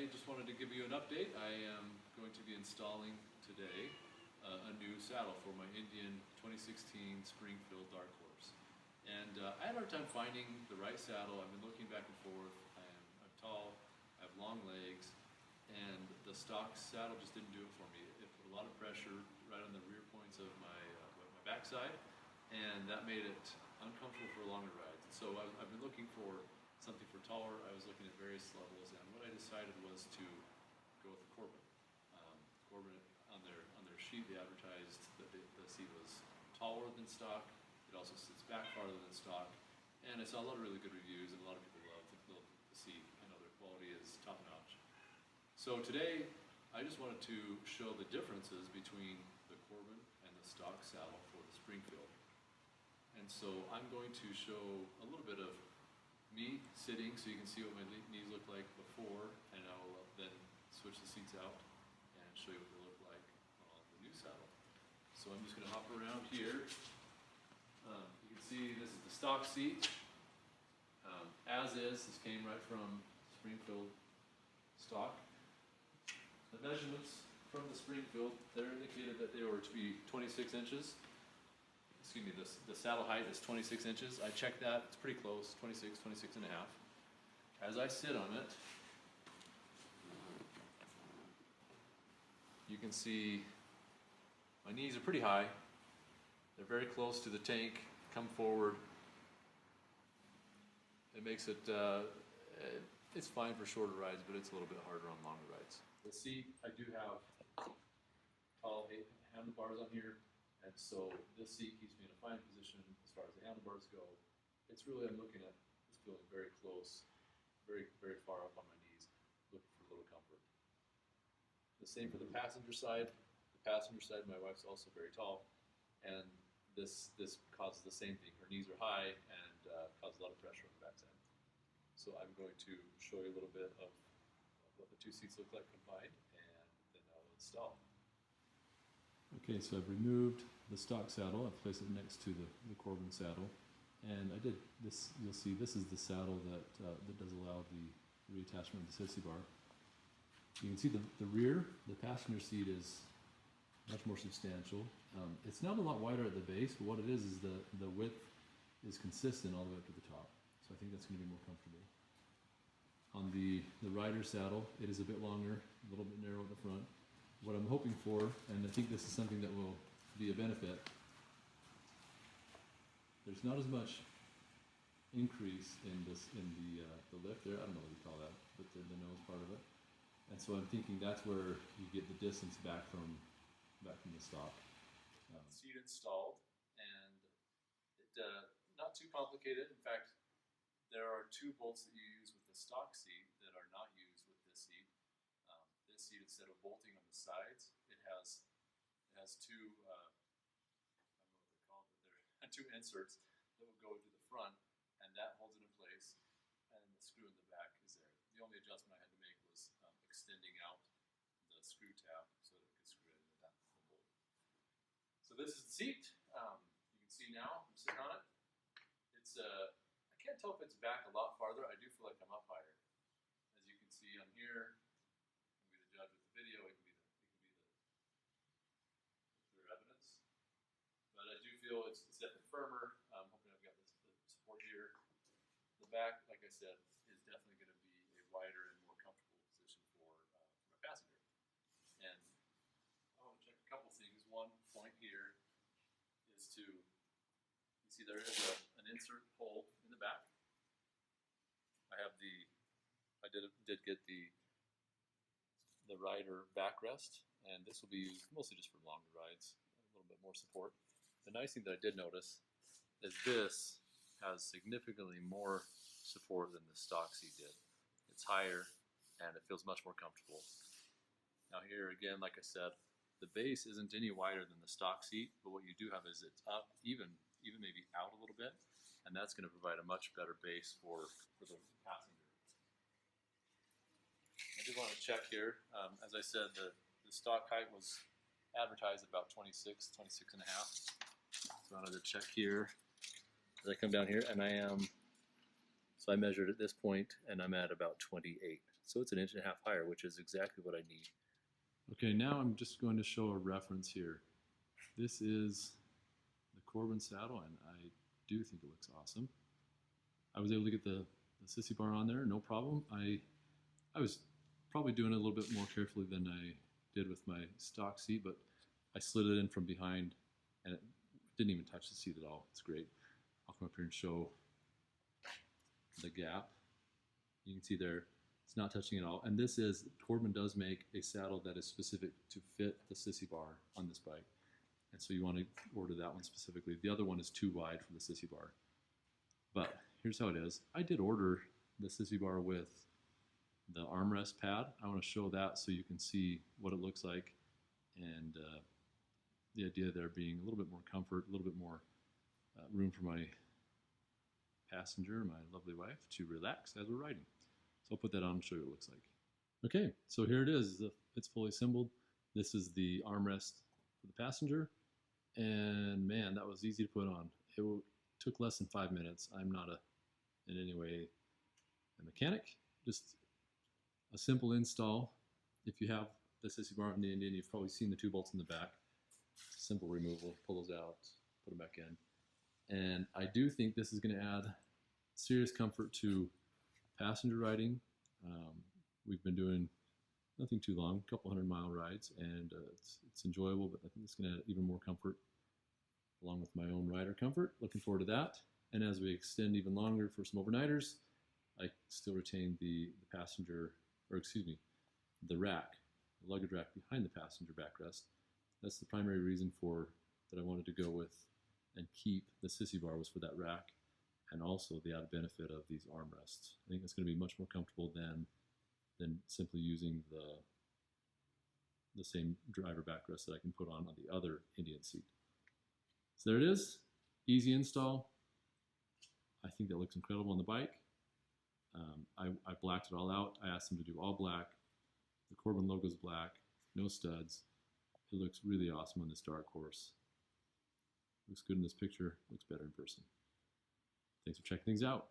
just wanted to give you an update. I am going to be installing today a new saddle for my Indian 2016 Springfield Darkhorse. And I had a hard time finding the right saddle. I've been looking back and forth. I'm tall, I have long legs, and the stock saddle just didn't do it for me. It put a lot of pressure right on the rear points of my backside, and that made it uncomfortable for longer rides. And so I've been looking for something for taller. I was looking at various levels, and what I decided was to go with the Corbin. Corbin, on their sheet, they advertised that the seat was taller than stock. It also sits back farther than stock, and I saw a lot of really good reviews, and a lot of people love the seat. I know their quality is top notch. So today, I just wanted to show the differences between the Corbin and the stock saddle for the Springfield. And so I'm going to show a little bit of me sitting so you can see what my knees look like before, and I'll then switch the seats out and show you what they look like on the new saddle. So I'm just going to hop around here. You can see this is the stock seat. As is, this came right from Springfield stock. The measurements from the Springfield, they're indicated that they were to be 26 inches. Excuse me, the saddle height is 26 inches. I checked that, it's pretty close, 26, 26 and a half. As I sit on it, you can see my knees are pretty high. They're very close to the tank, come forward. It makes it, it's fine for shorter rides, but it's a little bit harder on longer rides. The seat, I do have tall handlebars on here. And so this seat keeps me in a fine position as far as the handlebars go. It's really, I'm looking at this feeling very close, very, very far up on my knees, looking for a little comfort. The same for the passenger side. The passenger side, my wife's also very tall, and this causes the same thing. Her knees are high and causes a lot of pressure on the backside. So I'm going to show you a little bit of what the two seats look like combined, and then I'll install. Okay, so I've removed the stock saddle. I've placed it next to the Corbin saddle, and I did this. You'll see this is the saddle that does allow the reattachment of the sissy bar. You can see the rear, the passenger seat is much more substantial. It's not a lot wider at the base, but what it is the width is consistent all the way up to the top. So I think that's going to be more comfortable. On the rider saddle, it is a bit longer, a little bit narrow at the front. What I'm hoping for, and I think this is something that will be a benefit, there's not as much increase in the lift there. I don't know what you call that, but the nose part of it. And so I'm thinking that's where you get the distance back from the stock. Seat installed, and it not too complicated. In fact, there are two bolts that you use with the stock seat that are not used with this seat. This seat, instead of bolting on the sides, it has two, I don't know what they're called, but they're two inserts that will go into the front, and that holds it in place, and the screw in the back is there. The only adjustment I had to make was extending out the screw tab so that it could screw it into that bolt. So this is the seat. You can see now I'm sitting on it. It's I can't tell if it's back a lot farther. I do feel like I'm up higher. As you can see on here, judge with the video, it can be the clear evidence. But I do feel it's definitely firmer. I'm hoping I've got the support here. The back, like I said, is definitely going to be a wider and more comfortable position for my passenger. And I want to check a couple things. One point here is you see there is an insert hole in the back. I did get the rider backrest, and this will be used mostly just for longer rides, a little bit more support. The nice thing that I did notice is this has significantly more support than the stock seat did. It's higher, and it feels much more comfortable. Now here again, like I said, the base isn't any wider than the stock seat, but what you do have is it's up, even maybe out a little bit, and that's going to provide a much better base for the passenger. I just want to check here. As I said, the stock height was advertised at about 26 and a half. So I wanted to check here. As I come down here, and so I measured at this point, and I'm at about 28. so it's 1.5 inches higher, which is exactly what I need. Okay, now I'm just going to show a reference here. This is the Corbin saddle, and I do think it looks awesome. I was able to get the sissy bar on there, no problem. I was probably doing it a little bit more carefully than I did with my stock seat, but I slid it in from behind, and it didn't even touch the seat at all. It's great. I'll come up here and show the gap. You can see there, it's not touching at all. And this is, Corbin does make a saddle that is specific to fit the sissy bar on this bike. And so you want to order that one specifically. The other one is too wide for the sissy bar. But here's how it is. I did order the sissy bar with the armrest pad. I want to show that so you can see what it looks like, and the idea there being a little bit more comfort, a little bit more room for my passenger, my lovely wife, to relax as we're riding. So I'll put that on and show you what it looks like. Okay, so here it is. It's fully assembled. This is the armrest for the passenger, and man, that was easy to put on. It took less than 5 minutes. I'm not in any way a mechanic, just a simple install. If you have the sissy bar in the Indian, you've probably seen the 2 bolts in the back. It's a simple removal, pull those out, put them back in. And I do think this is going to add serious comfort to passenger riding. We've been doing nothing too long, a couple 100-mile rides, and it's enjoyable, but I think it's going to add even more comfort along with my own rider comfort. Looking forward to that. And as we extend even longer for some overnighters, I still retain the passenger, or excuse me, the rack, the luggage rack behind the passenger backrest. That's the primary reason that I wanted to go with and keep the sissy bar, was for that rack, and also the added benefit of these armrests. I think it's going to be much more comfortable than simply using the same driver backrest that I can put on the other Indian seat. So there it is, easy install. I think that looks incredible on the bike. I blacked it all out. I asked them to do all black. The Corbin logo is black, no studs. It looks really awesome on this Darkhorse. Looks good in this picture, looks better in person. Thanks for checking things out.